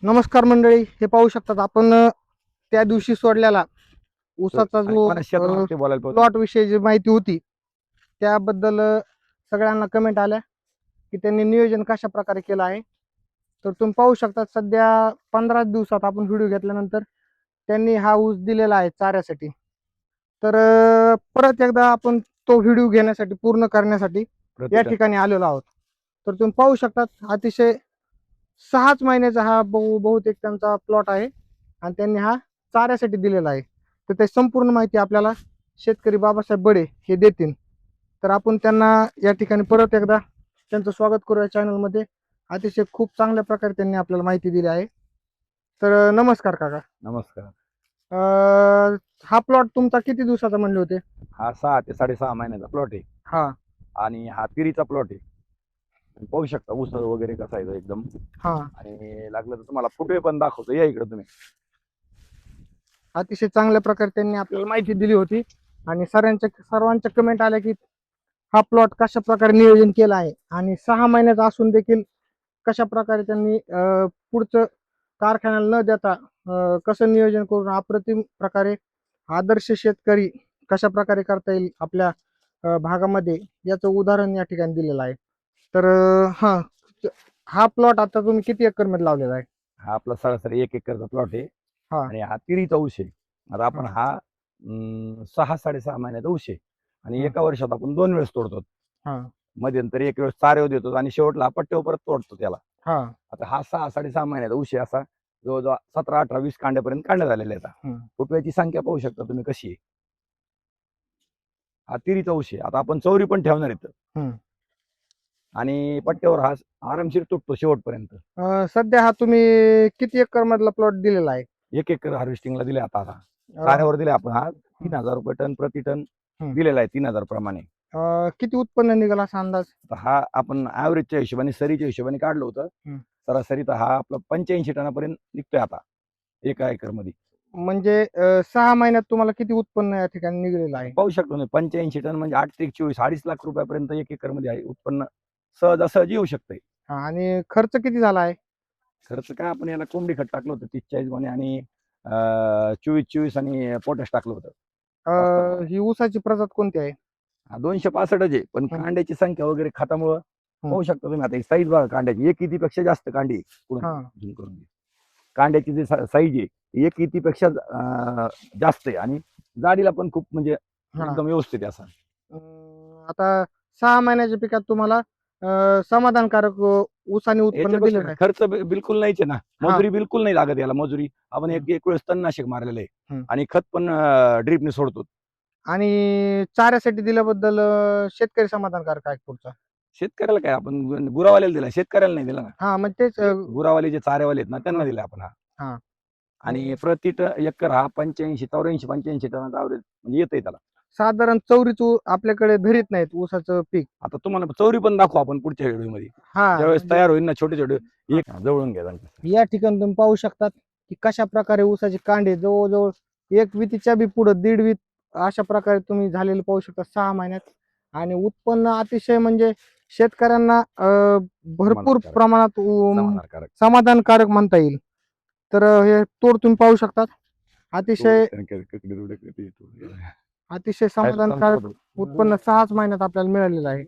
नमस्कार मंडळी, हे पाहू शकतात आपण त्या दिवशी सोडलेला ऊसाचा जो प्लॉट विषयी जी माहिती होती त्याबद्दल सगळ्यांना कमेंट आल्या की त्यांनी नियोजन कशा प्रकारे केलं आहे. तर तुम्ही पाहू शकता सध्या 15 दिवसात आपण व्हिडिओ घेतल्यानंतर त्यांनी हा ऊस दिलेला आहे चाऱ्यासाठी. तर परत एकदा आपण तो व्हिडिओ घेण्यासाठी पूर्ण करण्यासाठी या ठिकाणी आलेलो आहोत. तर तुम्ही पाहू शकतात अतिशय 6च महिन्याचा हा बहुतेक त्यांचा प्लॉट आहे आणि त्यांनी हा चाऱ्यासाठी दिलेला आहे. तर ते संपूर्ण माहिती आपल्याला शेतकरी बाबासाहेब बडे हे देतील. तर आपण त्यांना या ठिकाणी परत एकदा त्यांचं स्वागत करूया चॅनलमध्ये. अतिशय खूप चांगल्या प्रकारे त्यांनी आपल्याला माहिती दिली आहे. तर नमस्कार काका. नमस्कार. हा प्लॉट तुमचा किती दिवसाचा म्हणले होते? हा 6 ते 6.5 महिन्याचा प्लॉट आहे. हा आणि हा तिरीचा प्लॉट आहे. तुम्ही पाहू शकता ऊस वगैरे कसा आहे तो एकदम. हा आणि लागलं तर तुम्हाला फुटवे पण दाखवतो, या इकडे तुम्ही. अतिशय चांगल्या प्रकारे त्यांनी आपल्याला माहिती दिली होती आणि सर्वांच्या कमेंट आल्या की हा प्लॉट कशा प्रकारे नियोजन केला आहे आणि 6 महिन्याचा असून देखील कशा प्रकारे त्यांनी पुढचं कारखान्याला न देता कसं नियोजन करून अप्रतिम प्रकारे आदर्श शेतकरी कशा प्रकारे करता येईल आपल्या भागामध्ये याचं उदाहरण या ठिकाणी दिलेलं आहे. तर हा प्लॉट आता तुम्ही किती एकर मध्ये लावलेला आहे? हा आपला सरासरी 1 एकरचा प्लॉट आहे. हा आणि हा तिरीचा ऊस आहे. आता आपण हा 6-6.5 महिन्याचा ऊस आहे आणि एका वर्षात आपण 2 वेळेस तोडतो. मध्यंतरी एक वेळेस चारेव देतो आणि शेवटला पट्ट्यावर परत तोडतो त्याला. आता हा 6-6.5 महिन्याचा ऊस आहे. असा जवळजवळ 17-18-20 कांड्यापर्यंत कांड्या झालेल्या आहेत. फुटव्याची संख्या पाहू शकता तुम्ही कशी आहे. हा तिरीचा ऊस आहे. आता आपण चौरी पण ठेवणार इथं आणि पट्ट्यावर हा आरामशीर तुटतो शेवटपर्यंत. सध्या हा तुम्ही किती एकर मधला प्लॉट दिलेला आहे? 1 एकर हार्वेस्टिंगला दिले. आता चाऱ्यावर दिले आपण. हा 3000 रुपये टन प्रति टन दिलेला आहे, 3000 प्रमाणे. किती उत्पन्न निघाला असा अंदाज? हा आपण ऍव्हरेजच्या हिशोबाने, सरीच्या हिशोबाने काढलं होतं. सरासरी तर हा आपला 85 टनापर्यंत निघतोय आता एका एकर मध्ये. म्हणजे 6 महिन्यात तुम्हाला किती उत्पन्न या ठिकाणी निघालेलं आहे? पाहू शकतो तुम्ही, 85 टन म्हणजे 8 ते 24 2.5 लाख रुपयापर्यंत 1 एकर मध्ये आहे उत्पन्न. सहजासहजी येऊ शकतंय. आणि खर्च किती झाला आहे? खर्च काय, आपण याला कोंबडी खत टाकलं होतं 30-40 गोणे आणि 24-24 आणि पोटॅश टाकलं होतं. ही ऊसाची प्रजात कोणती आहे? 265 आहे, पण कांड्याची संख्या वगैरे खतामुळं पाहू शकता तुम्ही. आता साईज बघा कांड्याची, एक इतीपेक्षा जास्त कांडी करून कांड्याची जी साईज आहे एक इतीपेक्षा जास्त आहे आणि जाडीला पण खूप म्हणजे एकदम व्यवस्थित आहे असा. आता 6 महिन्याच्या पिकात तुम्हाला समाधानकारक ऊस आणि उत्पन्न दिलेलं आहे. खर्च बिलकुल नाहीच आहे ना. मजुरी बिलकुल नाही लागत याला. मजुरी आपण एक वेळेस तणनाशक मारलेलं आहे आणि खत पण ड्रीपने सोडतो. आणि चाऱ्यासाठी दिल्याबद्दल शेतकरी समाधानकारक आहे पुढचा? शेतकऱ्याला काय, आपण गुरावाल्याला दिला, शेतकऱ्याला नाही दिला ना. मग तेच गुरावाले जे चारेवाले आहेत ना त्यांना दिला आपण हा. आणि प्रति एकर हा 85-84-85 टनाचा ॲव्हरेज म्हणजे येतंय त्याला. साधारण चौरीच आपल्याकडे धरीत नाहीत ऊसाचं पीक. आता तुम्हाला चौरी पण दाखवू आपण पुढच्या व्हिडिओमध्ये, ज्यावेळेस तयार होईल ना. छोटे छोटे एक जवळून घ्या. या ठिकाणी तुम्ही पाहू शकतात की कशा प्रकारे ऊसाचे कांडे जवळजवळ 1 वितीच्या बी पुढे 1.5 वित अशा प्रकारे तुम्ही झालेले पाहू शकता 6 महिन्यात. आणि उत्पन्न अतिशय म्हणजे शेतकऱ्यांना भरपूर प्रमाणात समाधानकारक म्हणता येईल. तर हे तोड तुम्ही पाहू शकतात. अतिशय समाधानकारक उत्पन्न 6च महिन्यात आपल्याला मिळालेलं आहे.